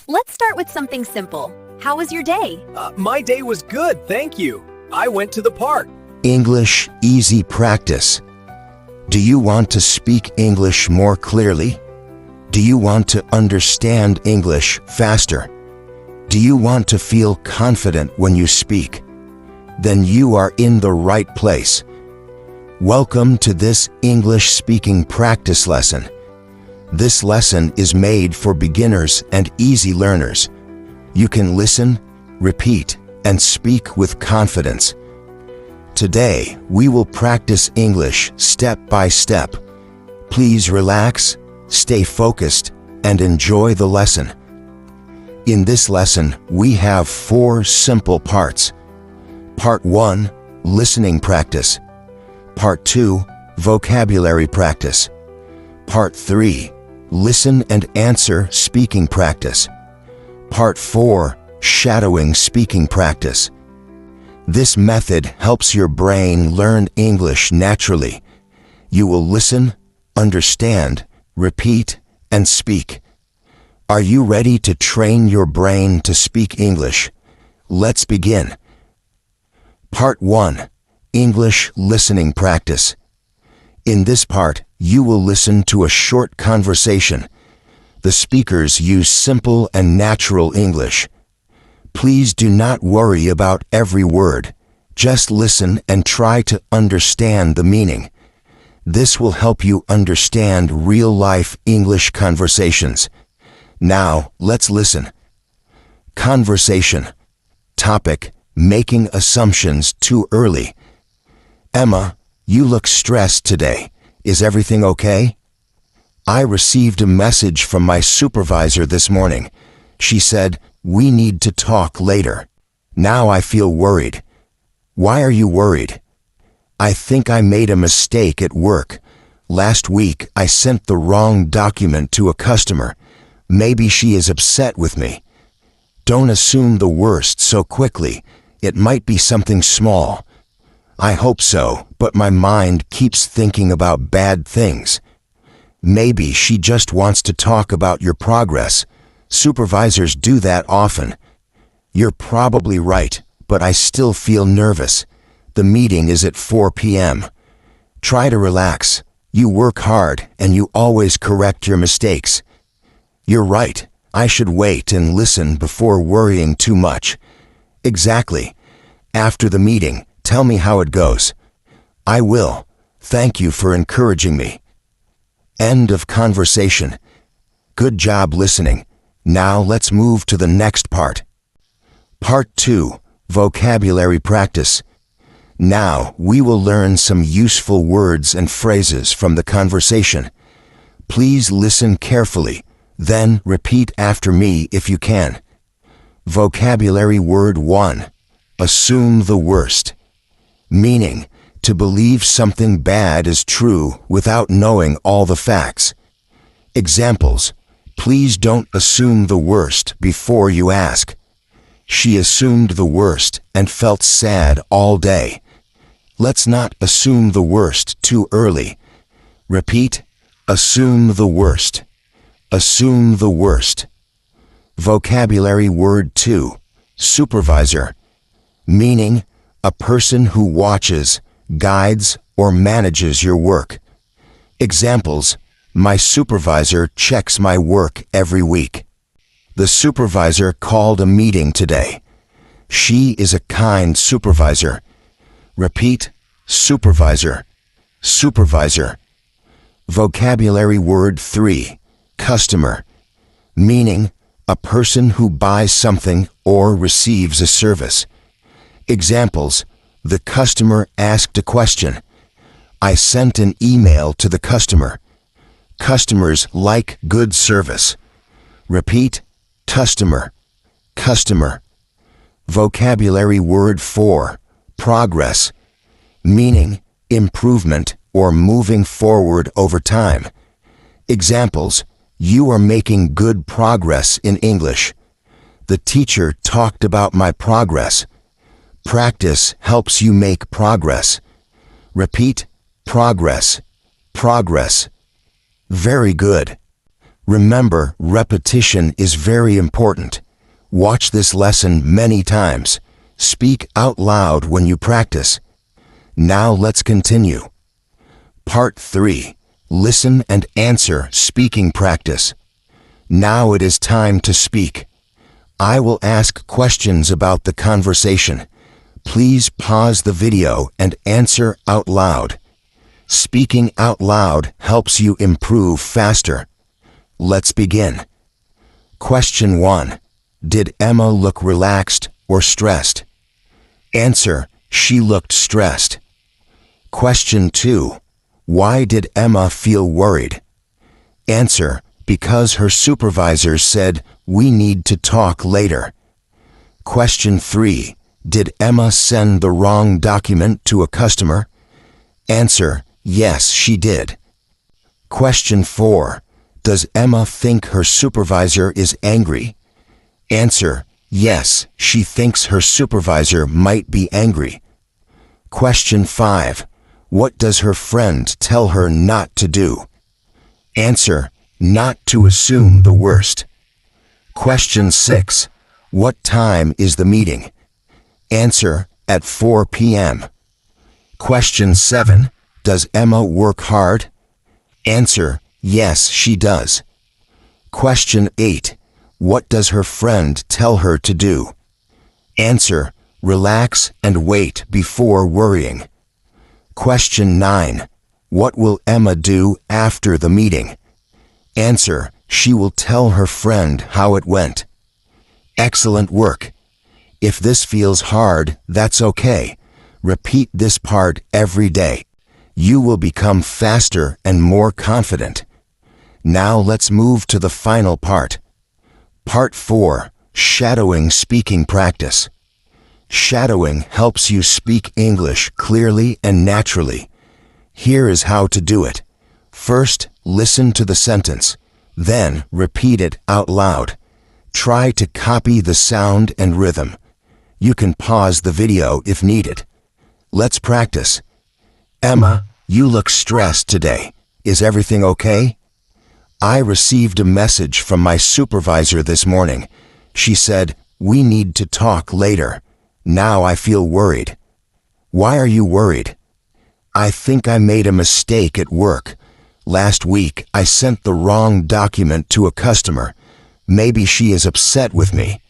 Let's start with something simple. How was your day? My day was good, thank you. I went to the park. English easy practice. Do you want to speak English more clearly? Do you want to understand English faster? Do you want to feel confident when you speak? Then you are in the right place. Welcome to this English speaking practice lesson. This lesson is made for beginners and easy learners. You can listen, repeat, and speak with confidence. Today, we will practice English step by step. Please relax, stay focused, and enjoy the lesson. In this lesson, we have 4 simple parts. Part 1, listening practice. Part 2, vocabulary practice. Part 3, listen and answer speaking practice. Part 4, shadowing speaking practice. This method helps your brain learn English naturally. You will listen, understand, repeat, and speak. Are you ready to train your brain to speak English? Let's begin. Part 1, English listening practice. In this part, you will listen to a short conversation. The speakers use simple and natural English. Please do not worry about every word. Just listen and try to understand the meaning. This will help you understand real-life English conversations. Now, let's listen. Conversation. Topic: making assumptions too early. Emma, you look stressed today. Is everything okay? I received a message from my supervisor this morning. She said, "We need to talk later." Now I feel worried. Why are you worried? I think I made a mistake at work. Last week I sent the wrong document to a customer. Maybe she is upset with me. Don't assume the worst so quickly. It might be something small. I hope so, but my mind keeps thinking about bad things. Maybe she just wants to talk about your progress. Supervisors do that often. You're probably right, but I still feel nervous. The meeting is at 4 p.m. Try to relax. You work hard and you always correct your mistakes. You're right. I should wait and listen before worrying too much. Exactly. After the meeting, tell me how it goes. I will. Thank you for encouraging me. End of conversation. Good job listening. Now let's move to the next part. Part 2, vocabulary practice. Now we will learn some useful words and phrases from the conversation. Please listen carefully, then repeat after me if you can. Vocabulary word 1, assume the worst. Meaning, to believe something bad is true without knowing all the facts. Examples: please don't assume the worst before you ask. She assumed the worst and felt sad all day. Let's not assume the worst too early. Repeat, assume the worst. Assume the worst. Vocabulary word 2, supervisor. Meaning, a person who watches, guides, or manages your work. Examples: my supervisor checks my work every week. The supervisor called a meeting today. She is a kind supervisor. Repeat, supervisor. Supervisor. Vocabulary word 3, customer. Meaning, a person who buys something or receives a service. Examples: the customer asked a question. I sent an email to the customer. Customers like good service. Repeat, customer. Customer. Vocabulary word 4, progress. Meaning, improvement or moving forward over time. Examples: you are making good progress in English. The teacher talked about my progress. Practice helps you make progress. Repeat, progress. Progress. Very good. Remember, repetition is very important. Watch this lesson many times. Speak out loud when you practice. Now let's continue. Part 3. Listen and answer speaking practice. Now it is time to speak. I will ask questions about the conversation. Please pause the video and answer out loud. Speaking out loud helps you improve faster. Let's begin. Question 1. Did Emma look relaxed or stressed? Answer: she looked stressed. Question 2. Why did Emma feel worried? Answer: because her supervisor said, "We need to talk later." Question 3. Did Emma send the wrong document to a customer? Answer: yes, she did. Question 4. Does Emma think her supervisor is angry? Answer: yes, she thinks her supervisor might be angry. Question 5. What does her friend tell her not to do? Answer: not to assume the worst. Question 6. What time is the meeting? Answer: at 4 p.m. Question 7. Does Emma work hard? Answer: yes, she does. Question 8. What does her friend tell her to do? Answer: relax and wait before worrying. Question 9. What will Emma do after the meeting? Answer: she will tell her friend how it went. Excellent work. If this feels hard, that's okay. Repeat this part every day. You will become faster and more confident. Now let's move to the final part. Part 4. Shadowing speaking practice. Shadowing helps you speak English clearly and naturally. Here is how to do it. First, listen to the sentence. Then, repeat it out loud. Try to copy the sound and rhythm. You can pause the video if needed. Let's practice. Emma, you look stressed today. Is everything okay? I received a message from my supervisor this morning. She said, "We need to talk later." Now I feel worried. Why are you worried? I think I made a mistake at work. Last week, I sent the wrong document to a customer. Maybe she is upset with me.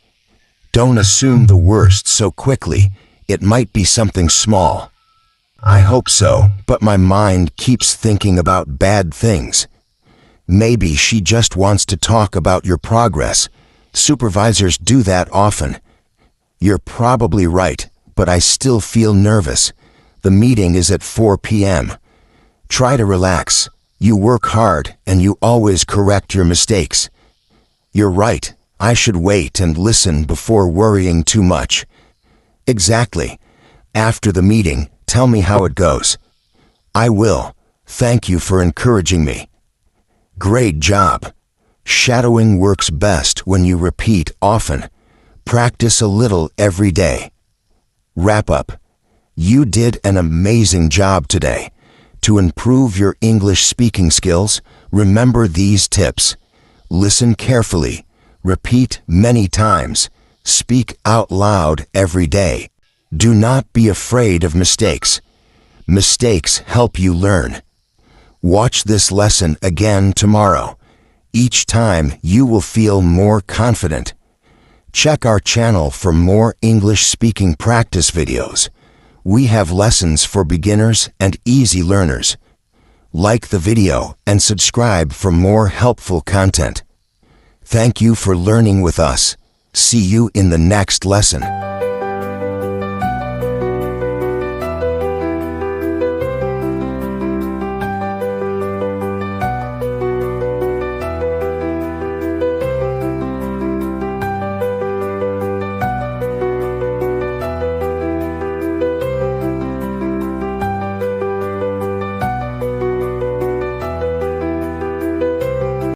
Don't assume the worst so quickly. It might be something small. I hope so, but my mind keeps thinking about bad things. Maybe she just wants to talk about your progress. Supervisors do that often. You're probably right, but I still feel nervous. The meeting is at 4 p.m. Try to relax. You work hard and you always correct your mistakes. You're right. I should wait and listen before worrying too much. Exactly. After the meeting, tell me how it goes. I will. Thank you for encouraging me. Great job. Shadowing works best when you repeat often. Practice a little every day. Wrap up. You did an amazing job today. To improve your English speaking skills, remember these tips. Listen carefully. Repeat many times. Speak out loud every day. Do not be afraid of mistakes. Mistakes help you learn. Watch this lesson again tomorrow. Each time you will feel more confident. Check our channel for more English speaking practice videos. We have lessons for beginners and easy learners. Like the video and subscribe for more helpful content. Thank you for learning with us. See you in the next lesson.